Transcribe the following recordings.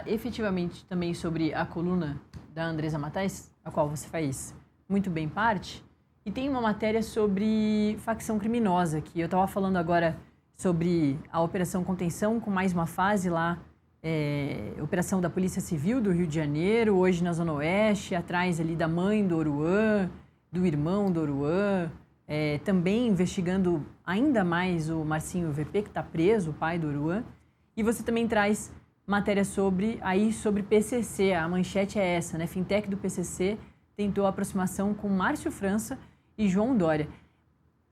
Efetivamente também sobre a coluna da Andresa Matais, a qual você faz muito bem parte, e tem uma matéria sobre facção criminosa, que eu estava falando agora sobre a Operação Contenção, com mais uma fase lá, operação da Polícia Civil do Rio de Janeiro, hoje na Zona Oeste, atrás ali da mãe do Oruan, do irmão do Oruan, também investigando ainda mais o Marcinho VP, que está preso, o pai do Oruan, e você também traz matéria sobre PCC, a manchete é essa, né? Fintech do PCC tentou aproximação com Márcio França e João Dória.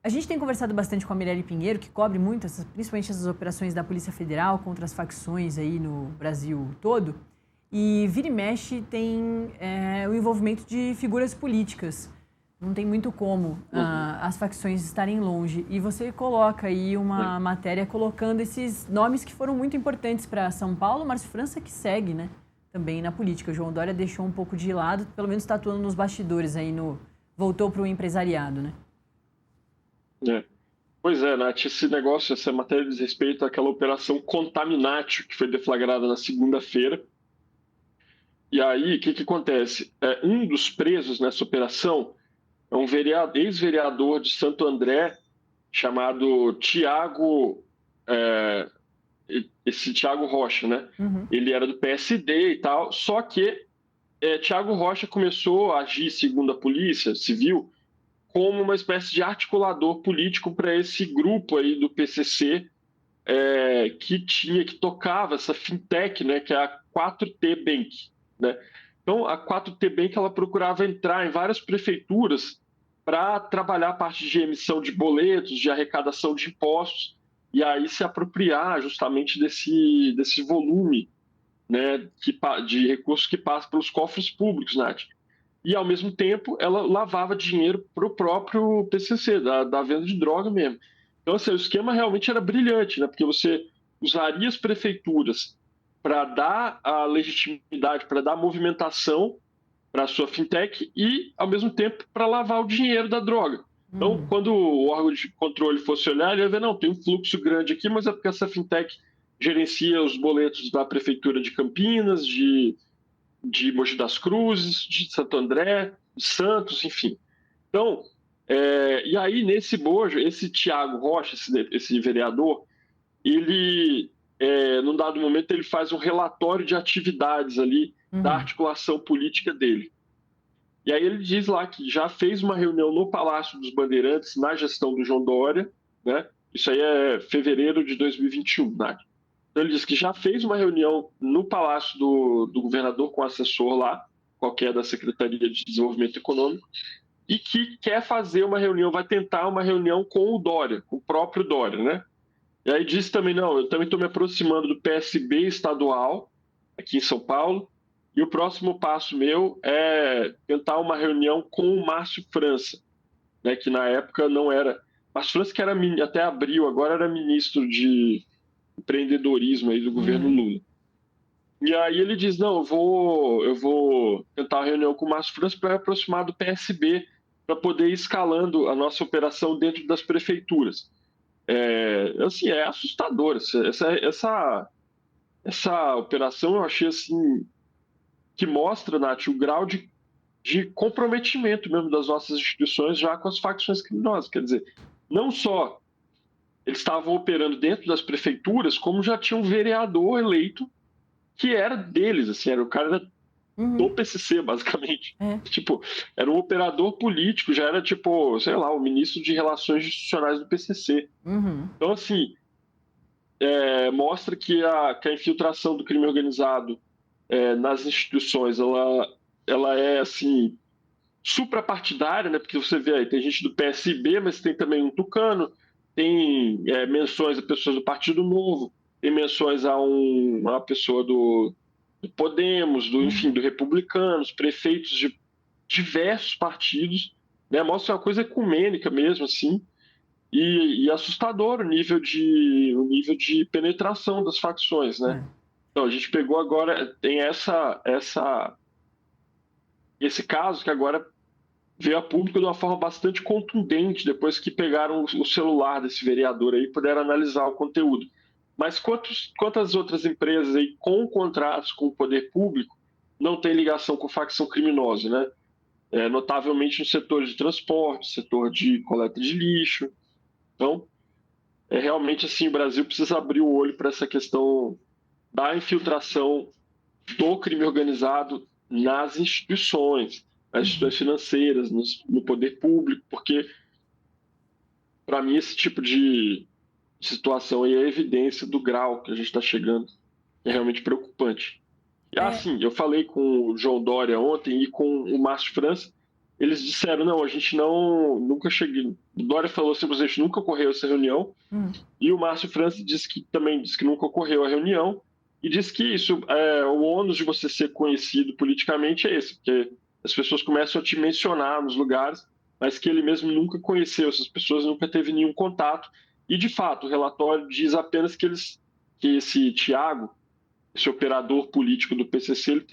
A gente tem conversado bastante com a Mirelle Pinheiro, que cobre muito, principalmente essas operações da Polícia Federal contra as facções aí no Brasil todo, e vira e mexe tem o envolvimento de figuras políticas. Não tem muito como as facções estarem longe. E você coloca aí uma matéria colocando esses nomes que foram muito importantes para São Paulo. Márcio França que segue, né, também na política. João Dória deixou um pouco de lado, pelo menos está atuando nos bastidores, aí voltou para o empresariado, né? Pois é, Nath, esse negócio, essa matéria diz respeito àquela operação Contaminatio, que foi deflagrada na segunda-feira. E aí, o que acontece? Um dos presos nessa operação é um ex-vereador de Santo André chamado Tiago, esse Tiago Rocha, né? Uhum. Ele era do PSD e tal, só que Tiago Rocha começou a agir, segundo a Polícia Civil, como uma espécie de articulador político para esse grupo aí do PCC que tocava essa fintech, né? Que é a 4T Bank, né? Então, a 4T Bank ela procurava entrar em várias prefeituras para trabalhar a parte de emissão de boletos, de arrecadação de impostos, e aí se apropriar justamente desse volume, né, de recursos que passa pelos cofres públicos, Nath. E, ao mesmo tempo, ela lavava dinheiro para o próprio PCC, da venda de droga mesmo. Então, assim, o esquema realmente era brilhante, né? Porque você usaria as prefeituras para dar a legitimidade, para dar movimentação para a sua fintech e, ao mesmo tempo, para lavar o dinheiro da droga. Então, quando o órgão de controle fosse olhar, ele ia ver, não, tem um fluxo grande aqui, mas é porque essa fintech gerencia os boletos da Prefeitura de Campinas, de Mogi das Cruzes, de Santo André, de Santos, enfim. Então, e aí nesse bojo, esse Tiago Rocha, esse vereador, ele, num dado momento, ele faz um relatório de atividades ali da articulação política dele. E aí ele diz lá que já fez uma reunião no Palácio dos Bandeirantes, na gestão do João Dória, né? Isso aí é fevereiro de 2021, né? Então ele diz que já fez uma reunião no Palácio do Governador com o assessor lá, qualquer da Secretaria de Desenvolvimento Econômico, e que quer fazer uma reunião, vai tentar uma reunião com o Dória, com o próprio Dória, né? E aí disse também, não, eu também estou me aproximando do PSB estadual, aqui em São Paulo, e o próximo passo meu é tentar uma reunião com o Márcio França, né, que na época não era... Márcio França, que era até abril, agora era ministro de empreendedorismo aí do governo Lula. E aí ele diz, não, eu vou tentar uma reunião com o Márcio França para aproximar do PSB, para poder ir escalando a nossa operação dentro das prefeituras. Assim, é assustador. Essa operação eu achei assim que mostra, Nath, o grau de comprometimento mesmo das nossas instituições já com as facções criminosas. Quer dizer, não só eles estavam operando dentro das prefeituras, como já tinha um vereador eleito que era deles, assim, era o cara do PCC, basicamente. Tipo, era um operador político, já era, tipo, sei lá, o ministro de Relações Institucionais do PCC. Então, assim, mostra que a infiltração do crime organizado nas instituições, ela é, assim, suprapartidária, né? Porque você vê aí, tem gente do PSB, mas tem também um tucano, tem menções a pessoas do Partido Novo, tem menções a uma pessoa do Podemos, enfim, do Republicanos, prefeitos de diversos partidos, né? Mostra uma coisa ecumênica mesmo, assim, e assustador o nível de penetração das facções, né? Então, a gente pegou agora, tem esse caso que agora veio a público de uma forma bastante contundente, depois que pegaram o celular desse vereador aí e puderam analisar o conteúdo. Mas quantas outras empresas aí com contratos com o poder público não têm ligação com facção criminosa, né? Notavelmente no setor de transporte, setor de coleta de lixo. Então, realmente assim, o Brasil precisa abrir o olho para essa questão da infiltração do crime organizado nas instituições financeiras, no poder público, porque, para mim, esse tipo de situação aí é evidência do grau que a gente está chegando, é realmente preocupante. E É, assim, eu falei com o João Dória ontem e com o Márcio França, eles disseram, não, a gente nunca cheguei, o Dória falou simplesmente nunca ocorreu essa reunião, e o Márcio França também disse que nunca ocorreu a reunião, e disse que isso, o ônus de você ser conhecido politicamente é esse, porque as pessoas começam a te mencionar nos lugares, mas que ele mesmo nunca conheceu essas pessoas, nunca teve nenhum contato, e de fato o relatório diz apenas que esse Tiago, esse operador político do PCC,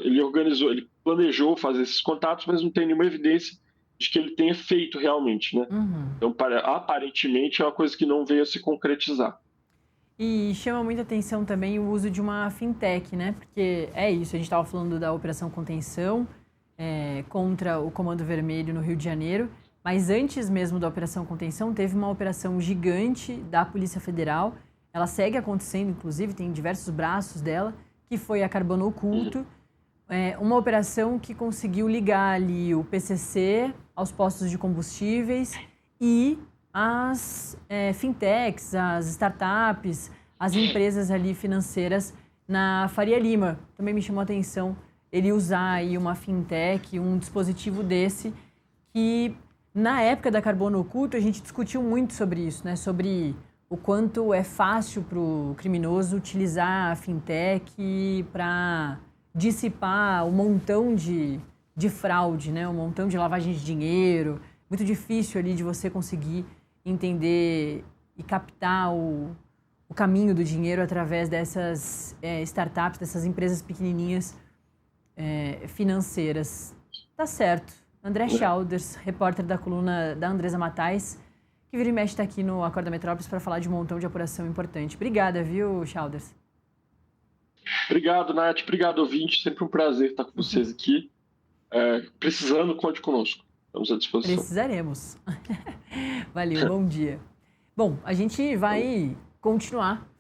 ele organizou, ele planejou fazer esses contatos, mas não tem nenhuma evidência de que ele tenha feito realmente, né? uhum. Então, aparentemente, é uma coisa que não veio a se concretizar. E chama muita atenção também o uso de uma fintech, né? Porque é isso, a gente estava falando da Operação Contenção contra o Comando Vermelho no Rio de Janeiro, mas antes mesmo da Operação Contenção, teve uma operação gigante da Polícia Federal. Ela segue acontecendo, inclusive, tem diversos braços dela, que foi a Carbono Oculto. Uma operação que conseguiu ligar ali o PCC aos postos de combustíveis e as fintechs, as startups, as empresas ali financeiras na Faria Lima. Também me chamou a atenção ele usar aí uma fintech, um dispositivo desse, que na época da Carbono Oculto a gente discutiu muito sobre isso, né? Sobre o quanto é fácil para o criminoso utilizar a fintech para dissipar um montão de fraude, né? Um montão de lavagem de dinheiro. Muito difícil ali de você conseguir entender e captar o caminho do dinheiro através dessas startups, dessas empresas pequenininhas financeiras. Tá certo. André Chalders, repórter da coluna da Andresa Matais, que vira e mexe está aqui no Acorda Metrópolis para falar de um montão de apuração importante. Obrigada, viu, Chalders? Obrigado, Nath. Obrigado, ouvinte. Sempre um prazer estar com vocês aqui. Precisando, conte conosco. Estamos à disposição. Precisaremos. Valeu, bom dia. Bom, a gente vai continuar